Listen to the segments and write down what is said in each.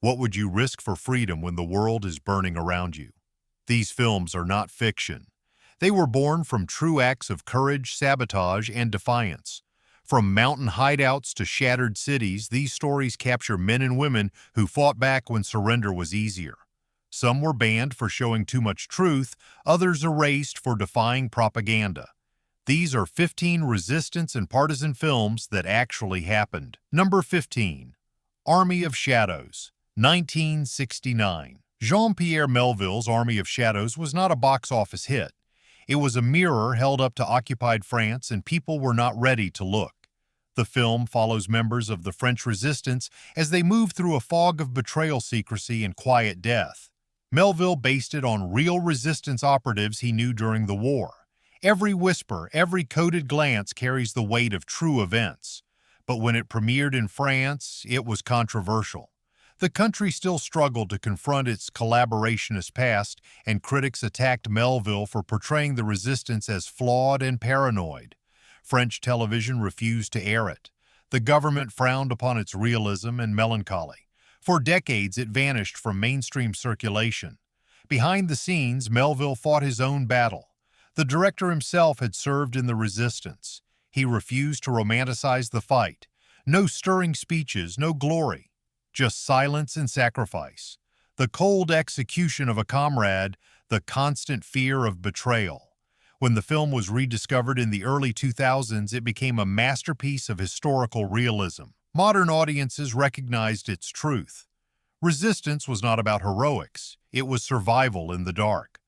What would you risk for freedom when the world is burning around you? These films are not fiction. They were born from true acts of courage, sabotage, and defiance. From mountain hideouts to shattered cities, these stories capture men and women who fought back when surrender was easier. Some were banned for showing too much truth, others erased for defying propaganda. These are 15 resistance and partisan films that actually happened. Number 15. Army of Shadows, 1969. Jean-Pierre Melville's Army of Shadows was not a box office hit. It was a mirror held up to occupied France, and people were not ready to look. The film follows members of the French resistance as they move through a fog of betrayal, secrecy, and quiet death. Melville based it on real resistance operatives he knew during the war. Every whisper, every coded glance carries the weight of true events. But when it premiered in France, it was controversial. The country still struggled to confront its collaborationist past, and critics attacked Melville for portraying the resistance as flawed and paranoid. French television refused to air it. The government frowned upon its realism and melancholy. For decades, it vanished from mainstream circulation. Behind the scenes, Melville fought his own battle. The director himself had served in the resistance. He refused to romanticize the fight. No stirring speeches, no glory. Just silence and sacrifice. The cold execution of a comrade, the constant fear of betrayal. When the film was rediscovered in the early 2000s, it became a masterpiece of historical realism. Modern audiences recognized its truth. Resistance was not about heroics. It was survival in the dark.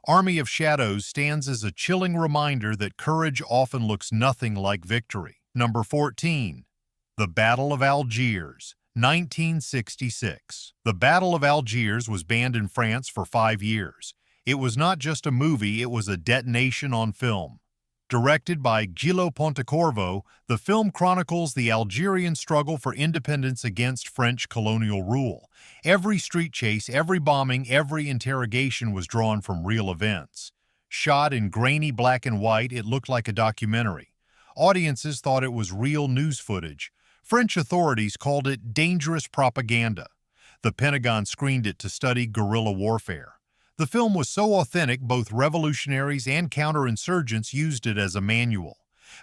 Army of Shadows stands as a chilling reminder that courage often looks nothing like victory. Number 14. The Battle of Algiers, 1966. The Battle of Algiers was banned in France for 5 years. It was not just a movie, it was a detonation on film. Directed by Gillo Pontecorvo, the film chronicles the Algerian struggle for independence against French colonial rule. Every street chase, every bombing, every interrogation was drawn from real events. Shot in grainy black and white, it looked like a documentary. Audiences thought it was real news footage. French authorities called it dangerous propaganda. The Pentagon screened it to study guerrilla warfare. The film was so authentic, both revolutionaries and counterinsurgents used it as a manual.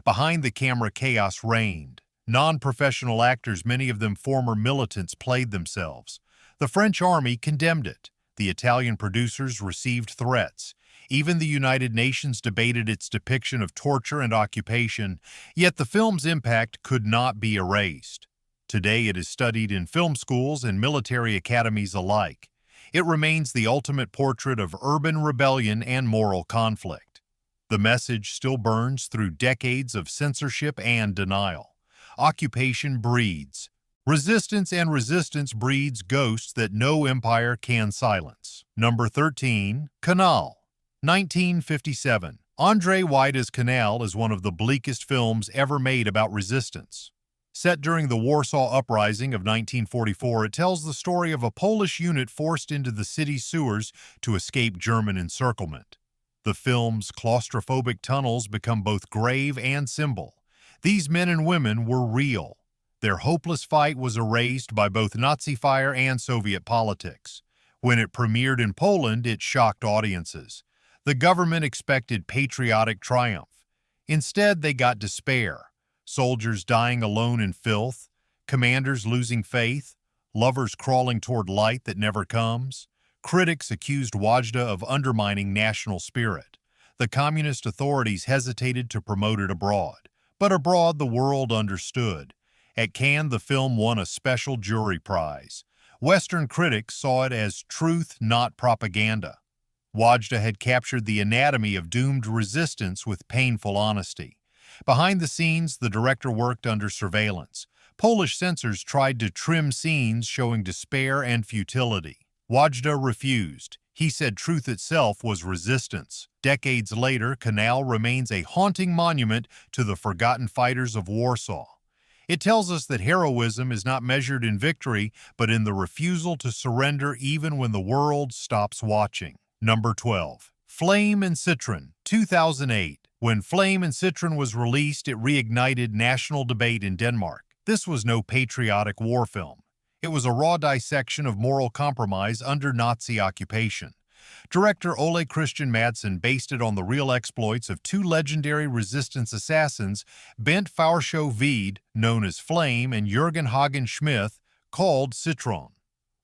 Behind the camera, chaos reigned. Non-professional actors, many of them former militants, played themselves. The French army condemned it. The Italian producers received threats. Even the United Nations debated its depiction of torture and occupation, yet the film's impact could not be erased. Today it is studied in film schools and military academies alike. It remains the ultimate portrait of urban rebellion and moral conflict. The message still burns through decades of censorship and denial. Occupation breeds resistance, and resistance breeds ghosts that no empire can silence. Number 13. Kanal, 1957. Andrzej Wajda's Kanal is one of the bleakest films ever made about resistance. Set during the Warsaw Uprising of 1944, it tells the story of a Polish unit forced into the city's sewers to escape German encirclement. The film's claustrophobic tunnels become both grave and symbol. These men and women were real. Their hopeless fight was erased by both Nazi fire and Soviet politics. When it premiered in Poland, it shocked audiences. The government expected patriotic triumph. Instead, they got despair. Soldiers dying alone in filth, commanders losing faith, lovers crawling toward light that never comes. Critics accused Wajda of undermining national spirit. The communist authorities hesitated to promote it abroad. But abroad, the world understood. At Cannes, the film won a special jury prize. Western critics saw it as truth, not propaganda. Wajda had captured the anatomy of doomed resistance with painful honesty. Behind the scenes, the director worked under surveillance. Polish censors tried to trim scenes showing despair and futility. Wajda refused. He said truth itself was resistance. Decades later, Kanal remains a haunting monument to the forgotten fighters of Warsaw. It tells us that heroism is not measured in victory, but in the refusal to surrender even when the world stops watching. Number 12. Flame and Citron, 2008. When Flame and Citron was released, it reignited national debate in Denmark. This was no patriotic war film. It was a raw dissection of moral compromise under Nazi occupation. Director Ole Christian Madsen based it on the real exploits of two legendary resistance assassins, Bent Faurshow Veed, known as Flame, and Jürgen Hagen Schmith, called Citron.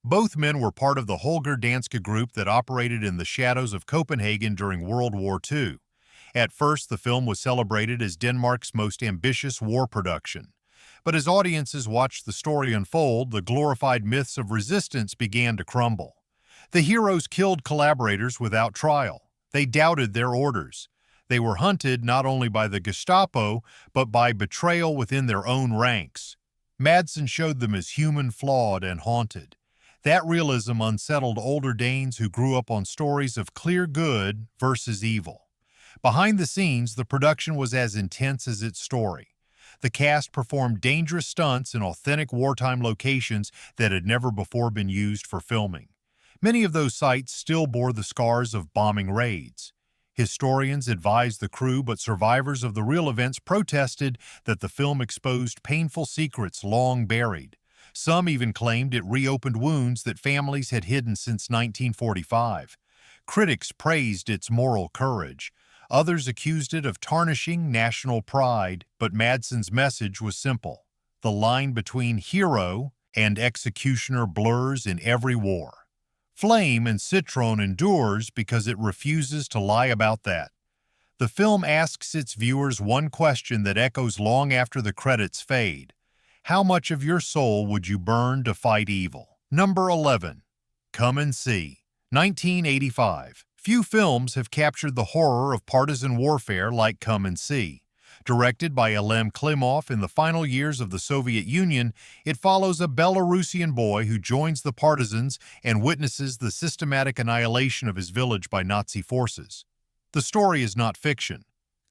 Both men were part of the Holger Danske group that operated in the shadows of Copenhagen during World War II. At first, the film was celebrated as Denmark's most ambitious war production. But as audiences watched the story unfold, the glorified myths of resistance began to crumble. The heroes killed collaborators without trial. They doubted their orders. They were hunted not only by the Gestapo, but by betrayal within their own ranks. Madsen showed them as human, flawed, and haunted. That realism unsettled older Danes who grew up on stories of clear good versus evil. Behind the scenes, the production was as intense as its story. The cast performed dangerous stunts in authentic wartime locations that had never before been used for filming. Many of those sites still bore the scars of bombing raids. Historians advised the crew, but survivors of the real events protested that the film exposed painful secrets long buried. Some even claimed it reopened wounds that families had hidden since 1945. Critics praised its moral courage. Others accused it of tarnishing national pride, but Madsen's message was simple. The line between hero and executioner blurs in every war. Flame and Citron endures because it refuses to lie about that. The film asks its viewers one question that echoes long after the credits fade. How much of your soul would you burn to fight evil? Number 11. Come and See. 1985. Few films have captured the horror of partisan warfare like Come and See. Directed by Elem Klimov in the final years of the Soviet Union, it follows a Belarusian boy who joins the partisans and witnesses the systematic annihilation of his village by Nazi forces. The story is not fiction.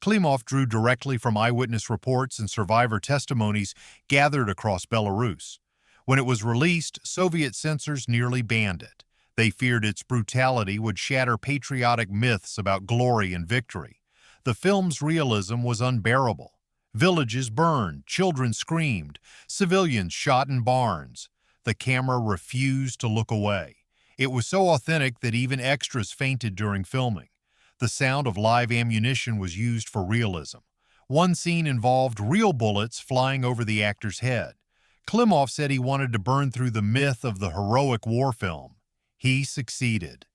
Klimov drew directly from eyewitness reports and survivor testimonies gathered across Belarus. When it was released, Soviet censors nearly banned it. They feared its brutality would shatter patriotic myths about glory and victory. The film's realism was unbearable. Villages burned, children screamed, civilians shot in barns. The camera refused to look away. It was so authentic that even extras fainted during filming. The sound of live ammunition was used for realism. One scene involved real bullets flying over the actor's head. Klimov said he wanted to burn through the myth of the heroic war film. He succeeded.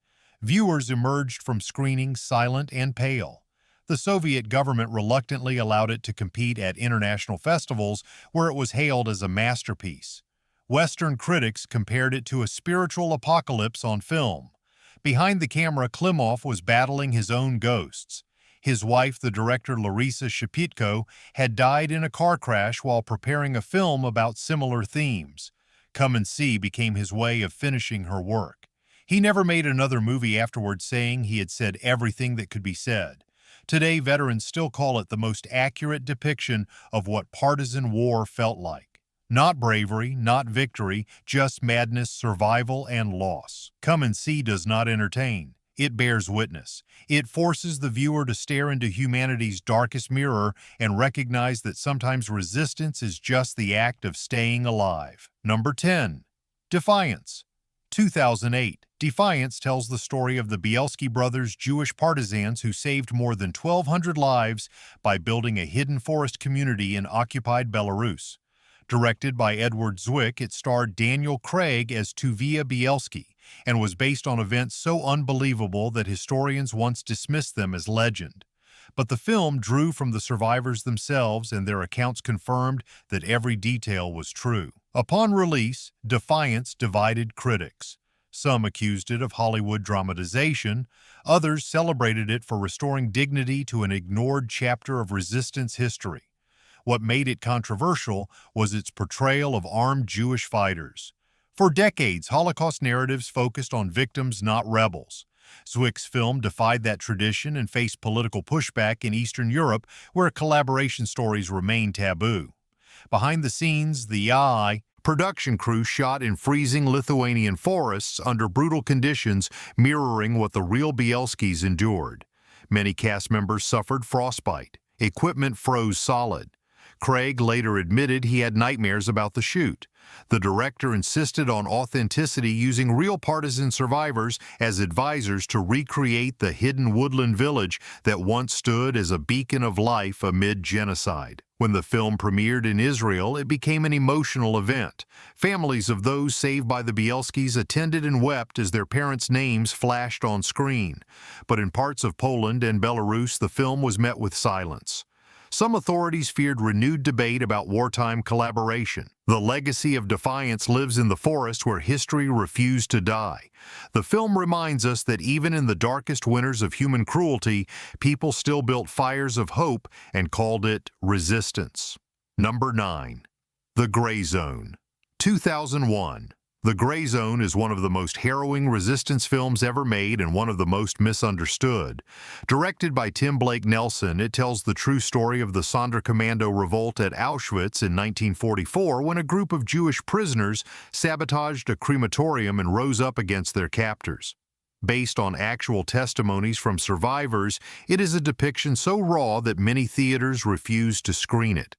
Viewers emerged from screenings silent and pale. The Soviet government reluctantly allowed it to compete at international festivals where it was hailed as a masterpiece. Western critics compared it to a spiritual apocalypse on film. Behind the camera, Klimov was battling his own ghosts. His wife, the director Larisa Shepitko, had died in a car crash while preparing a film about similar themes. Come and See became his way of finishing her work. He never made another movie afterward, saying he had said everything that could be said. Today, veterans still call it the most accurate depiction of what partisan war felt like. Not bravery, not victory, just madness, survival, and loss. Come and See does not entertain. It bears witness. It forces the viewer to stare into humanity's darkest mirror and recognize that sometimes resistance is just the act of staying alive. Number 10. Defiance. 2008. Defiance tells the story of the Bielski brothers, Jewish partisans who saved more than 1,200 lives by building a hidden forest community in occupied Belarus. Directed by Edward Zwick, it starred Daniel Craig as Tuvia Bielski and was based on events so unbelievable that historians once dismissed them as legend. But the film drew from the survivors themselves, and their accounts confirmed that every detail was true. Upon release, Defiance divided critics. Some accused it of Hollywood dramatization, others celebrated it for restoring dignity to an ignored chapter of resistance history. What made it controversial was its portrayal of armed Jewish fighters. For decades, Holocaust narratives focused on victims, not rebels. Zwick's film defied that tradition and faced political pushback in Eastern Europe, where collaboration stories remain taboo. Behind the scenes, the AI production crew shot in freezing Lithuanian forests under brutal conditions mirroring what the real Bielskis endured. Many cast members suffered frostbite. Equipment froze solid. Craig later admitted he had nightmares about the shoot. The director insisted on authenticity, using real partisan survivors as advisors to recreate the hidden woodland village that once stood as a beacon of life amid genocide. When the film premiered in Israel, it became an emotional event. Families of those saved by the Bielskis attended and wept as their parents' names flashed on screen. But in parts of Poland and Belarus, the film was met with silence. Some authorities feared renewed debate about wartime collaboration. The legacy of Defiance lives in the forest where history refused to die. The film reminds us that even in the darkest winters of human cruelty, people still built fires of hope and called it resistance. Number 9. The Gray Zone. 2001. The Gray Zone is one of the most harrowing resistance films ever made and one of the most misunderstood. Directed by Tim Blake Nelson, it tells the true story of the Sonderkommando revolt at Auschwitz in 1944, when a group of Jewish prisoners sabotaged a crematorium and rose up against their captors. Based on actual testimonies from survivors, it is a depiction so raw that many theaters refused to screen it.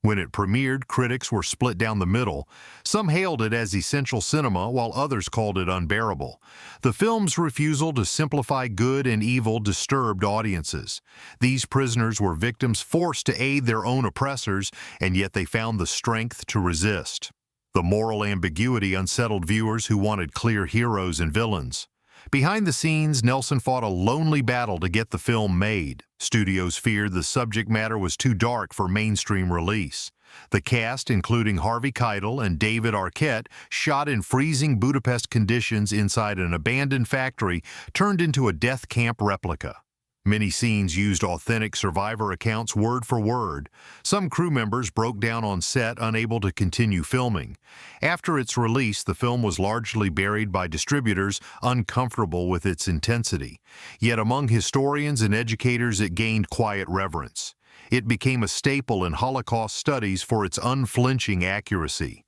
When it premiered, critics were split down the middle. Some hailed it as essential cinema, while others called it unbearable. The film's refusal to simplify good and evil disturbed audiences. These prisoners were victims forced to aid their own oppressors, and yet they found the strength to resist. The moral ambiguity unsettled viewers who wanted clear heroes and villains. Behind the scenes, Nelson fought a lonely battle to get the film made. Studios feared the subject matter was too dark for mainstream release. The cast, including Harvey Keitel and David Arquette, shot in freezing Budapest conditions inside an abandoned factory, turned into a death camp replica. Many scenes used authentic survivor accounts word for word. Some crew members broke down on set, unable to continue filming. After its release, the film was largely buried by distributors, uncomfortable with its intensity. Yet among historians and educators, it gained quiet reverence. It became a staple in Holocaust studies for its unflinching accuracy.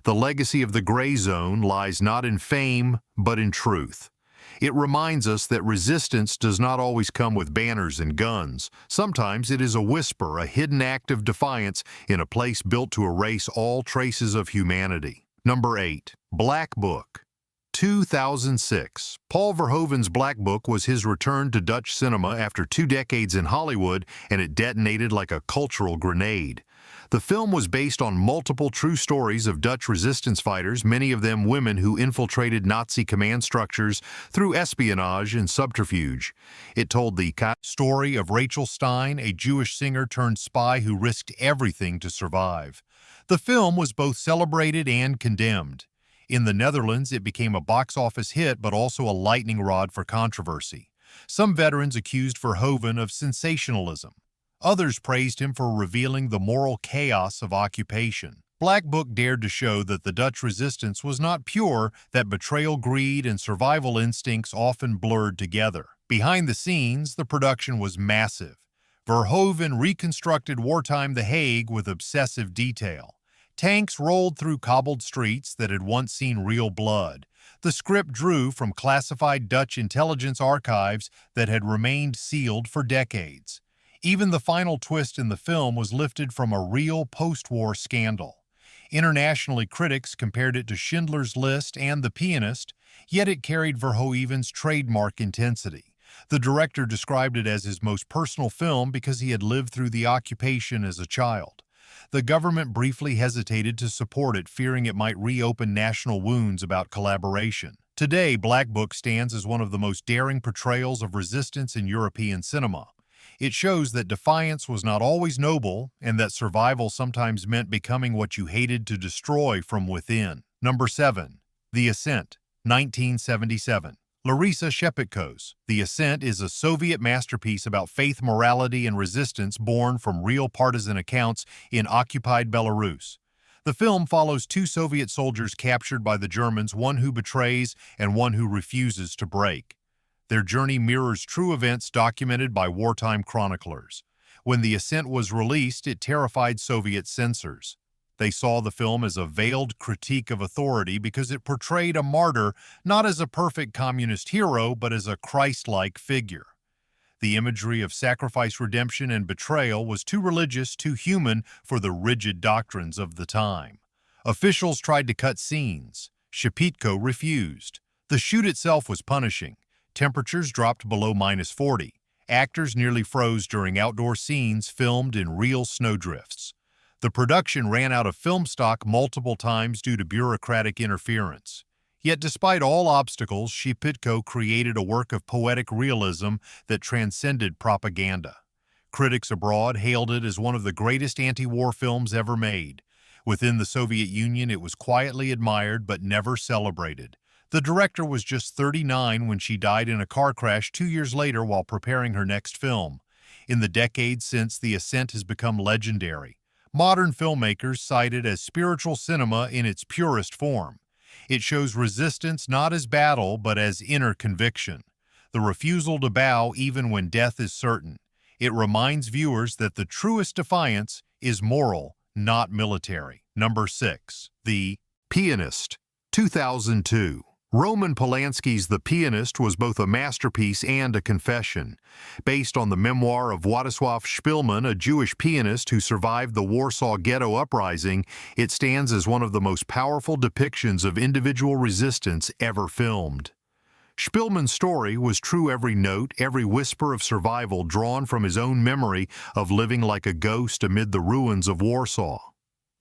The legacy of the Gray Zone lies not in fame, but in truth. It reminds us that resistance does not always come with banners and guns. Sometimes it is a whisper, a hidden act of defiance in a place built to erase all traces of humanity. Number 8. Black Book. 2006. Paul Verhoeven's Black Book was his return to Dutch cinema after 2 decades in Hollywood, and it detonated like a cultural grenade. The film was based on multiple true stories of Dutch resistance fighters, many of them women who infiltrated Nazi command structures through espionage and subterfuge. It told the story of Rachel Stein, a Jewish singer turned spy who risked everything to survive. The film was both celebrated and condemned. In the Netherlands, it became a box office hit, but also a lightning rod for controversy. Some veterans accused Verhoeven of sensationalism. Others praised him for revealing the moral chaos of occupation. Black Book dared to show that the Dutch resistance was not pure, that betrayal, greed, and survival instincts often blurred together. Behind the scenes, the production was massive. Verhoeven reconstructed wartime The Hague with obsessive detail. Tanks rolled through cobbled streets that had once seen real blood. The script drew from classified Dutch intelligence archives that had remained sealed for decades. Even the final twist in the film was lifted from a real post-war scandal. Internationally, critics compared it to Schindler's List and The Pianist, yet it carried Verhoeven's trademark intensity. The director described it as his most personal film because he had lived through the occupation as a child. The government briefly hesitated to support it, fearing it might reopen national wounds about collaboration. Today, Black Book stands as one of the most daring portrayals of resistance in European cinema. It shows that defiance was not always noble, and that survival sometimes meant becoming what you hated to destroy from within. Number 7. The Ascent, 1977. Larisa Shepitko's The Ascent is a Soviet masterpiece about faith, morality, and resistance born from real partisan accounts in occupied Belarus. The film follows 2 Soviet soldiers captured by the Germans, one who betrays and one who refuses to break. Their journey mirrors true events documented by wartime chroniclers. When The Ascent was released, it terrified Soviet censors. They saw the film as a veiled critique of authority because it portrayed a martyr not as a perfect communist hero, but as a Christ-like figure. The imagery of sacrifice, redemption, and betrayal was too religious, too human for the rigid doctrines of the time. Officials tried to cut scenes. Shepitko refused. The shoot itself was punishing. Temperatures dropped below -40. Actors nearly froze during outdoor scenes filmed in real snowdrifts. The production ran out of film stock multiple times due to bureaucratic interference. Yet despite all obstacles, Shepitko created a work of poetic realism that transcended propaganda. Critics abroad hailed it as one of the greatest anti-war films ever made. Within the Soviet Union, it was quietly admired but never celebrated. The director was just 39 when she died in a car crash 2 years later while preparing her next film. In the decades since, the ascent has become legendary. Modern filmmakers cite it as spiritual cinema in its purest form. It shows resistance not as battle but as inner conviction, the refusal to bow even when death is certain. It reminds viewers that the truest defiance is moral, not military. Number 6. The Pianist, 2002. Roman Polanski's The Pianist was both a masterpiece and a confession. Based on the memoir of Władysław Szpilman, a Jewish pianist who survived the Warsaw Ghetto Uprising, it stands as one of the most powerful depictions of individual resistance ever filmed. Szpilman's story was true, every note, every whisper of survival drawn from his own memory of living like a ghost amid the ruins of Warsaw.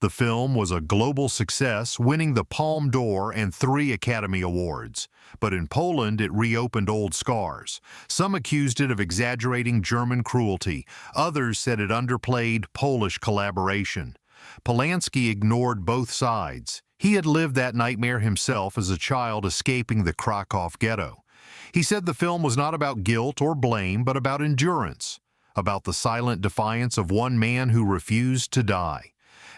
The film was a global success, winning the Palme d'Or and 3 Academy Awards. But in Poland, it reopened old scars. Some accused it of exaggerating German cruelty. Others said it underplayed Polish collaboration. Polanski ignored both sides. He had lived that nightmare himself as a child escaping the Krakow ghetto. He said the film was not about guilt or blame, but about endurance, about the silent defiance of one man who refused to die.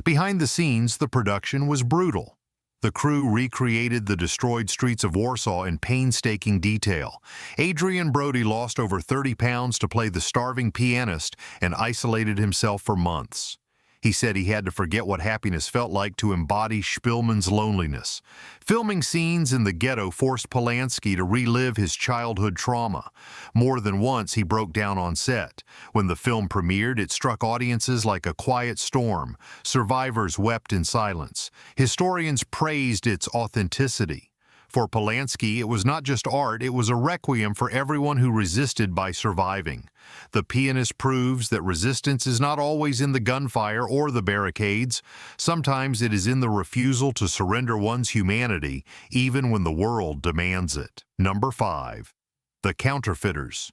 Behind the scenes, the production was brutal. The crew recreated the destroyed streets of Warsaw in painstaking detail. Adrian Brody lost over 30 pounds to play the starving pianist and isolated himself for months. He said he had to forget what happiness felt like to embody Szpilman's loneliness. Filming scenes in the ghetto forced Polanski to relive his childhood trauma. More than once, he broke down on set. When the film premiered, it struck audiences like a quiet storm. Survivors wept in silence. Historians praised its authenticity. For Polanski, it was not just art, it was a requiem for everyone who resisted by surviving. The Pianist proves that resistance is not always in the gunfire or the barricades. Sometimes it is in the refusal to surrender one's humanity, even when the world demands it. Number 5. The Counterfeiters,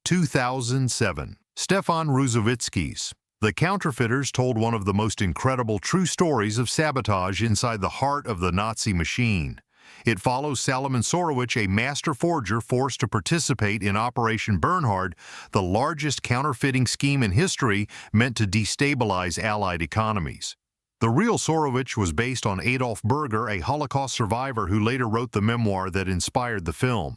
2007. Stefan Rusowicki's The Counterfeiters told one of the most incredible true stories of sabotage inside the heart of the Nazi machine. It follows Salomon Sorowicz, a master forger forced to participate in Operation Bernhard, the largest counterfeiting scheme in history meant to destabilize Allied economies. The real Sorowicz was based on Adolf Berger, a Holocaust survivor who later wrote the memoir that inspired the film.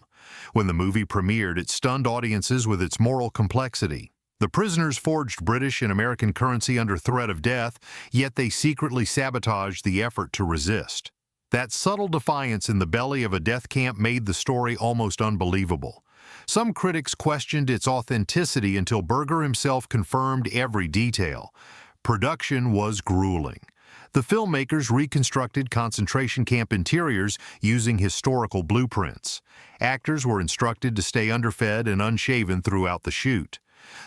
When the movie premiered, it stunned audiences with its moral complexity. The prisoners forged British and American currency under threat of death, yet they secretly sabotaged the effort to resist. That subtle defiance in the belly of a death camp made the story almost unbelievable. Some critics questioned its authenticity until Berger himself confirmed every detail. Production was grueling. The filmmakers reconstructed concentration camp interiors using historical blueprints. Actors were instructed to stay underfed and unshaven throughout the shoot.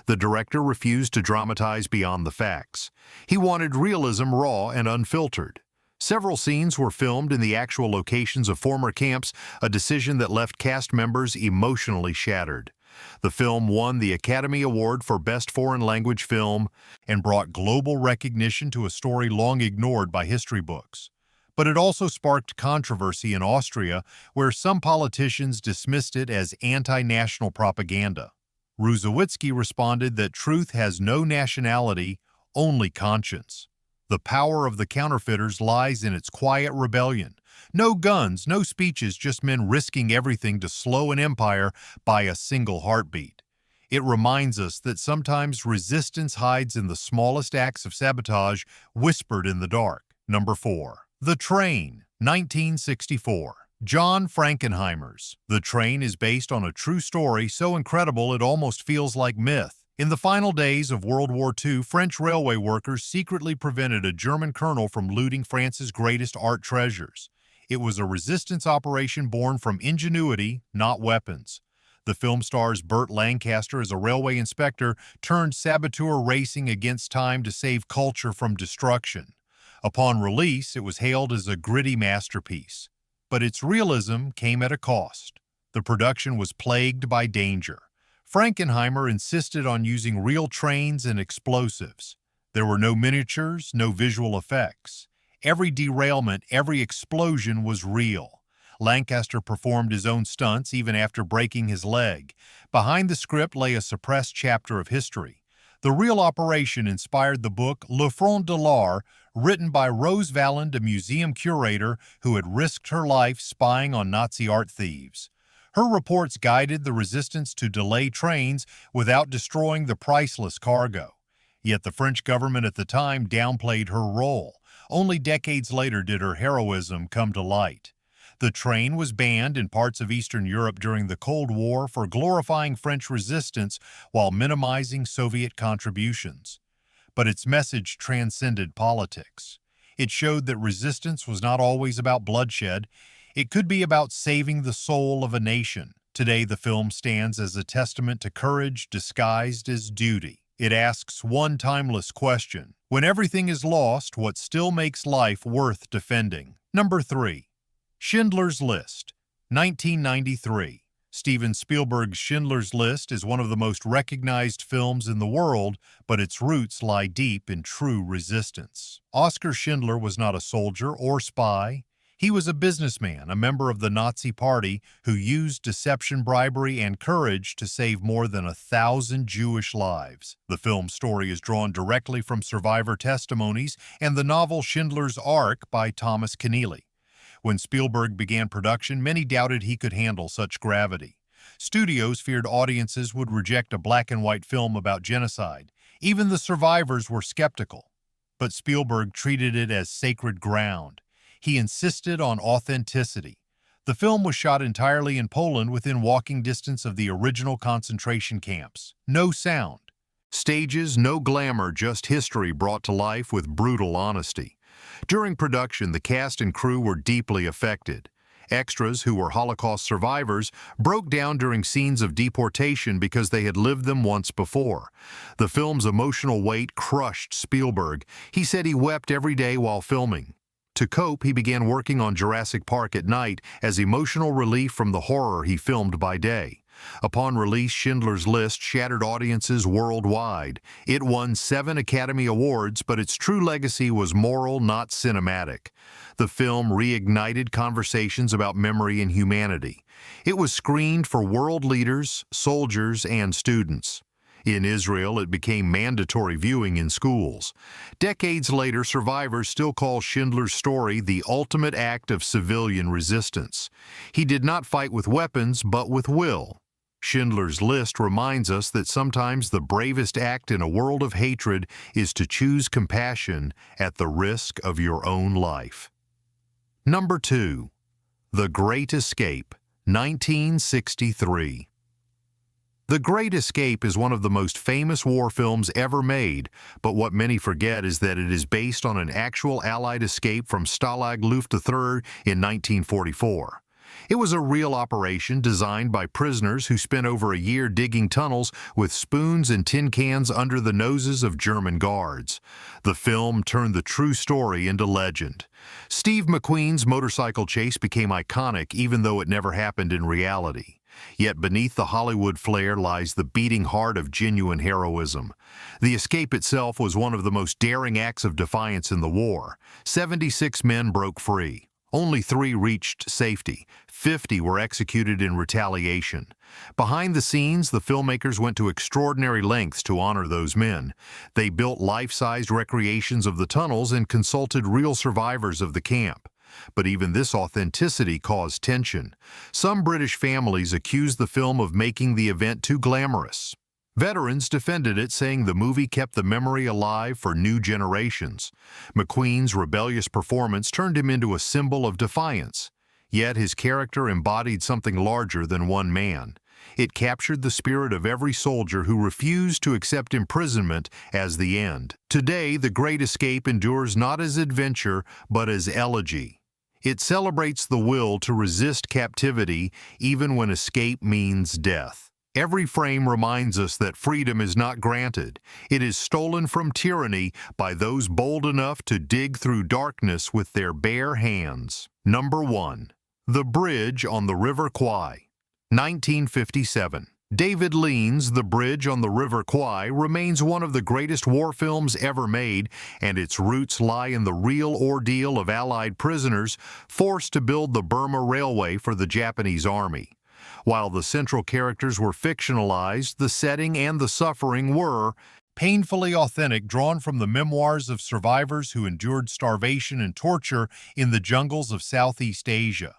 The director refused to dramatize beyond the facts. He wanted realism raw and unfiltered. Several scenes were filmed in the actual locations of former camps, a decision that left cast members emotionally shattered. The film won the Academy Award for Best Foreign Language Film and brought global recognition to a story long ignored by history books. But it also sparked controversy in Austria, where some politicians dismissed it as anti-national propaganda. Rusowicki responded that truth has no nationality, only conscience. The power of the counterfeiters lies in its quiet rebellion. No guns, no speeches, just men risking everything to slow an empire by a single heartbeat. It reminds us that sometimes resistance hides in the smallest acts of sabotage whispered in the dark. Number 4. The Train, 1964. John Frankenheimer's The Train is based on a true story so incredible it almost feels like myth. In the final days of World War II, French railway workers secretly prevented a German colonel from looting France's greatest art treasures. It was a resistance operation born from ingenuity, not weapons. The film stars Burt Lancaster as a railway inspector turned saboteur racing against time to save culture from destruction. Upon release, it was hailed as a gritty masterpiece. But its realism came at a cost. The production was plagued by danger. Frankenheimer insisted on using real trains and explosives. There were no miniatures, no visual effects. Every derailment, every explosion was real. Lancaster performed his own stunts even after breaking his leg. Behind the script lay a suppressed chapter of history. The real operation inspired the book Le Front de l'Art, written by Rose Valland, a museum curator who had risked her life spying on Nazi art thieves. Her reports guided the resistance to delay trains without destroying the priceless cargo. Yet the French government at the time downplayed her role. Only decades later did her heroism come to light. The train was banned in parts of Eastern Europe during the Cold War for glorifying French resistance while minimizing Soviet contributions. But its message transcended politics. It showed that resistance was not always about bloodshed. It could be about saving the soul of a nation. Today, the film stands as a testament to courage disguised as duty. It asks one timeless question: when everything is lost, what still makes life worth defending? Number 3. Schindler's List, 1993. Steven Spielberg's Schindler's List is one of the most recognized films in the world, but its roots lie deep in true resistance. Oskar Schindler was not a soldier or spy. He was a businessman, a member of the Nazi Party, who used deception, bribery, and courage to save more than 1,000 Jewish lives. The film's story is drawn directly from survivor testimonies and the novel Schindler's Ark by Thomas Keneally. When Spielberg began production, many doubted he could handle such gravity. Studios feared audiences would reject a black-and-white film about genocide. Even the survivors were skeptical. But Spielberg treated it as sacred ground. He insisted on authenticity. The film was shot entirely in Poland within walking distance of the original concentration camps. No sound. Stages, no glamour, just history brought to life with brutal honesty. During production, the cast and crew were deeply affected. Extras, who were Holocaust survivors, broke down during scenes of deportation because they had lived them once before. The film's emotional weight crushed Spielberg. He said he wept every day while filming. To cope, he began working on Jurassic Park at night as emotional relief from the horror he filmed by day. Upon release, Schindler's List shattered audiences worldwide. It won 7 Academy Awards, but its true legacy was moral, not cinematic. The film reignited conversations about memory and humanity. It was screened for world leaders, soldiers, and students. In Israel, it became mandatory viewing in schools. Decades later, survivors still call Schindler's story the ultimate act of civilian resistance. He did not fight with weapons, but with will. Schindler's List reminds us that sometimes the bravest act in a world of hatred is to choose compassion at the risk of your own life. Number 2. The Great Escape, 1963. The Great Escape is one of the most famous war films ever made, but what many forget is that it is based on an actual Allied escape from Stalag Luft III in 1944. It was a real operation designed by prisoners who spent over a year digging tunnels with spoons and tin cans under the noses of German guards. The film turned the true story into legend. Steve McQueen's motorcycle chase became iconic even though it never happened in reality. Yet beneath the Hollywood flair lies the beating heart of genuine heroism. The escape itself was one of the most daring acts of defiance in the war. 76 men broke free. Only 3 reached safety. 50 were executed in retaliation. Behind the scenes, the filmmakers went to extraordinary lengths to honor those men. They built life-sized recreations of the tunnels and consulted real survivors of the camp. But even this authenticity caused tension. Some British families accused the film of making the event too glamorous. Veterans defended it, saying the movie kept the memory alive for new generations. McQueen's rebellious performance turned him into a symbol of defiance. Yet his character embodied something larger than one man. It captured the spirit of every soldier who refused to accept imprisonment as the end. Today, The Great Escape endures not as adventure, but as elegy. It celebrates the will to resist captivity even when escape means death. Every frame reminds us that freedom is not granted. It is stolen from tyranny by those bold enough to dig through darkness with their bare hands. Number 1. The Bridge on the River Kwai, 1957. David Lean's The Bridge on the River Kwai remains one of the greatest war films ever made, and its roots lie in the real ordeal of Allied prisoners forced to build the Burma Railway for the Japanese Army. While the central characters were fictionalized, the setting and the suffering were painfully authentic, drawn from the memoirs of survivors who endured starvation and torture in the jungles of Southeast Asia.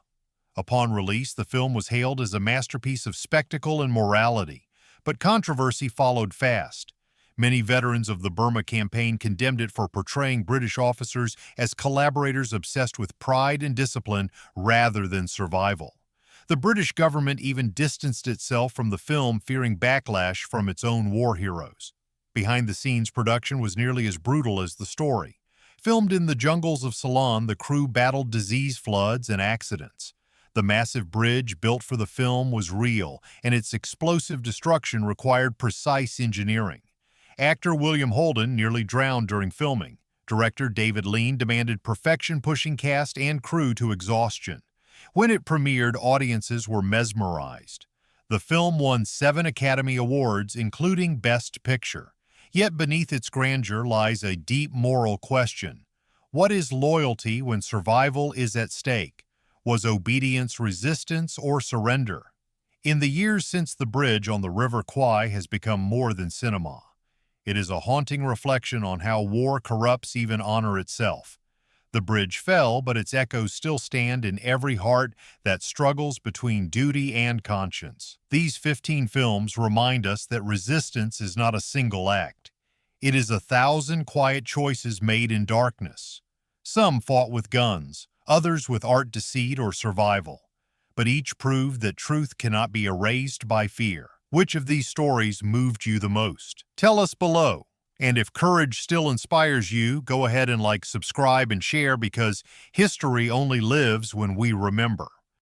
Upon release, the film was hailed as a masterpiece of spectacle and morality, but controversy followed fast. Many veterans of the Burma campaign condemned it for portraying British officers as collaborators obsessed with pride and discipline rather than survival. The British government even distanced itself from the film, fearing backlash from its own war heroes. Behind-the-scenes production was nearly as brutal as the story. Filmed in the jungles of Ceylon, the crew battled disease, floods, and accidents. The massive bridge built for the film was real, and its explosive destruction required precise engineering. Actor William Holden nearly drowned during filming. Director David Lean demanded perfection, pushing cast and crew to exhaustion. When it premiered, audiences were mesmerized. The film won 7 Academy Awards, including Best Picture. Yet beneath its grandeur lies a deep moral question. What is loyalty when survival is at stake? Was obedience resistance or surrender? In the years since The Bridge on the River Kwai has become more than cinema. It is a haunting reflection on how war corrupts even honor itself. The bridge fell, but its echoes still stand in every heart that struggles between duty and conscience. These 15 films remind us that resistance is not a single act. It is 1,000 quiet choices made in darkness. Some fought with guns, others with art, deceit, or survival. But each proved that truth cannot be erased by fear. Which of these stories moved you the most? Tell us below. And if courage still inspires you, go ahead and subscribe, and share, because history only lives when we remember.